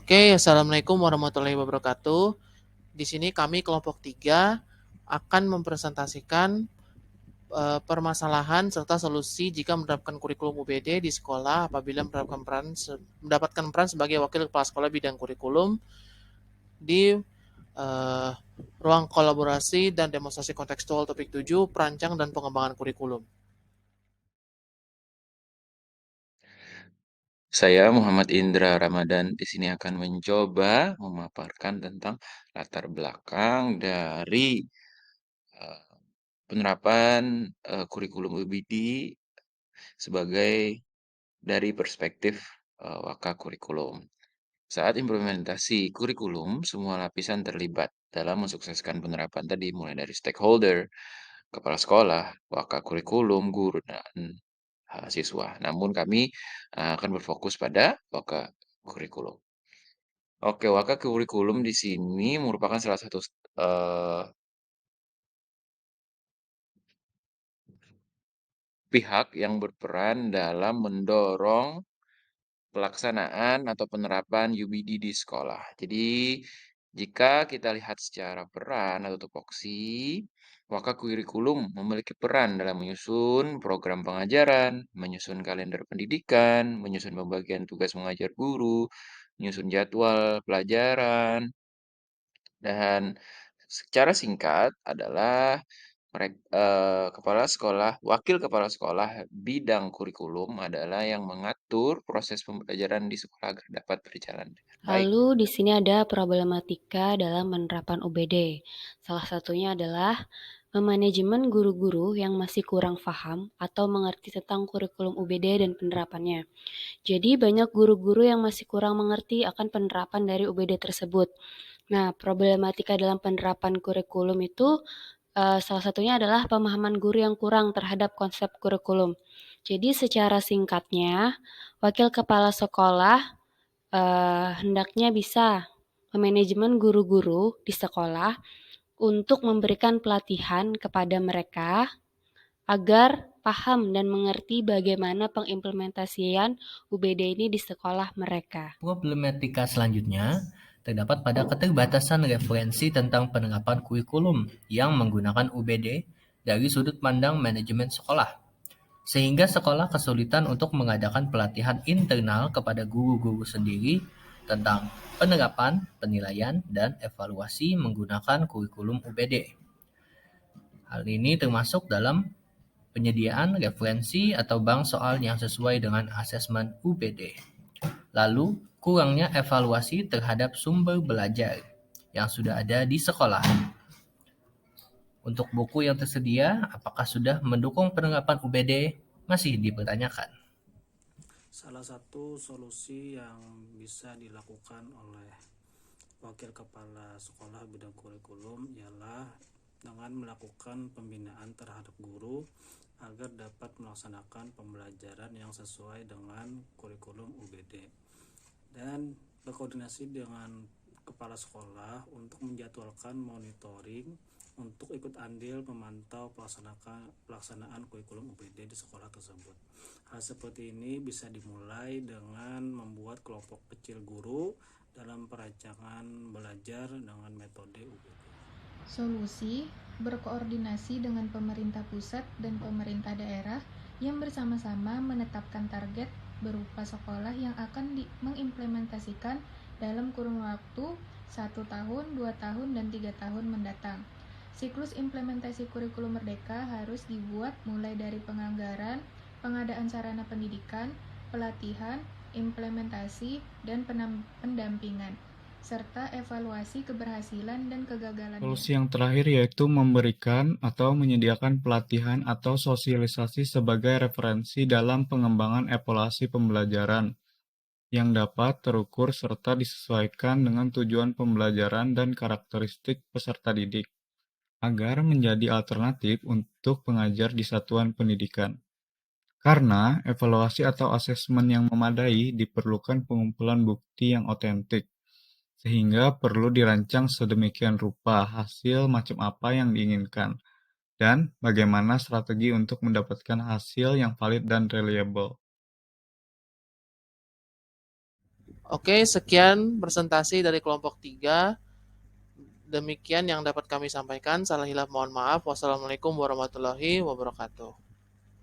Oke, Assalamualaikum warahmatullahi wabarakatuh. Di sini kami kelompok 3 akan mempresentasikan permasalahan serta solusi jika menerapkan kurikulum UBD di sekolah apabila mendapatkan peran sebagai wakil kepala sekolah bidang kurikulum di eh, ruang kolaborasi dan demonstrasi kontekstual topik 7 perancang dan pengembangan kurikulum. Saya Muhammad Indra Ramadan di sini akan mencoba memaparkan tentang latar belakang dari eh, penerapan kurikulum UBD sebagai dari perspektif Waka Kurikulum. Saat implementasi kurikulum, semua lapisan terlibat dalam mensukseskan penerapan tadi, mulai dari stakeholder, kepala sekolah, Waka Kurikulum, guru, dan siswa. Namun kami akan berfokus pada Waka Kurikulum. Oke, Waka Kurikulum di sini merupakan salah satu eh, pihak yang berperan dalam mendorong pelaksanaan atau penerapan UBD di sekolah. Jadi, jika kita lihat secara peran atau tupoksi, maka kurikulum memiliki peran dalam menyusun program pengajaran, menyusun kalender pendidikan, menyusun pembagian tugas mengajar guru, menyusun jadwal pelajaran, dan secara singkat adalah kepala sekolah, wakil kepala sekolah bidang kurikulum adalah yang mengatur proses pembelajaran di sekolah agar dapat berjalan dengan baik. Lalu di sini ada problematika dalam penerapan UBD. Salah satunya adalah memanajemen guru-guru yang masih kurang paham atau mengerti tentang kurikulum UBD dan penerapannya. Jadi banyak guru-guru yang masih kurang mengerti akan penerapan dari UBD tersebut. Nah, problematika dalam penerapan kurikulum itu salah satunya adalah pemahaman guru yang kurang terhadap konsep kurikulum. Jadi secara singkatnya, wakil kepala sekolah hendaknya bisa memanajemen guru-guru di sekolah untuk memberikan pelatihan kepada mereka agar paham dan mengerti bagaimana pengimplementasian UBD ini di sekolah mereka. Problematika selanjutnya terdapat pada keterbatasan referensi tentang penerapan kurikulum yang menggunakan UBD dari sudut pandang manajemen sekolah, sehingga sekolah kesulitan untuk mengadakan pelatihan internal kepada guru-guru sendiri tentang penerapan, penilaian, dan evaluasi menggunakan kurikulum UBD. Hal ini termasuk dalam penyediaan referensi atau bank soal yang sesuai dengan asesmen UBD. Lalu, kurangnya evaluasi terhadap sumber belajar yang sudah ada di sekolah. Untuk buku yang tersedia, apakah sudah mendukung penerapan UBD? Masih dipertanyakan. Salah satu solusi yang bisa dilakukan oleh wakil kepala sekolah bidang kurikulum ialah dengan melakukan pembinaan terhadap guru agar dapat melaksanakan pembelajaran yang sesuai dengan kurikulum UBD dan berkoordinasi dengan kepala sekolah untuk menjadwalkan monitoring untuk ikut andil memantau pelaksanaan kurikulum UBD di sekolah tersebut. Hal seperti ini bisa dimulai dengan membuat kelompok kecil guru dalam perancangan belajar dengan metode UBD. Solusi berkoordinasi dengan pemerintah pusat dan pemerintah daerah yang bersama-sama menetapkan target berupa sekolah yang akan mengimplementasikan dalam kurun waktu 1 tahun, 2 tahun, dan 3 tahun mendatang. Siklus implementasi kurikulum merdeka harus dibuat mulai dari penganggaran, pengadaan sarana pendidikan, pelatihan, implementasi, dan pendampingan, serta evaluasi keberhasilan dan kegagalannya. Solusi yang terakhir yaitu memberikan atau menyediakan pelatihan atau sosialisasi sebagai referensi dalam pengembangan evaluasi pembelajaran yang dapat terukur serta disesuaikan dengan tujuan pembelajaran dan karakteristik peserta didik, agar menjadi alternatif untuk pengajar di satuan pendidikan. Karena evaluasi atau asesmen yang memadai diperlukan pengumpulan bukti yang otentik, sehingga perlu dirancang sedemikian rupa hasil macam apa yang diinginkan, dan bagaimana strategi untuk mendapatkan hasil yang valid dan reliable. Oke, sekian presentasi dari kelompok 3. Demikian yang dapat kami sampaikan. Salah hilaf mohon maaf. Wassalamualaikum warahmatullahi wabarakatuh.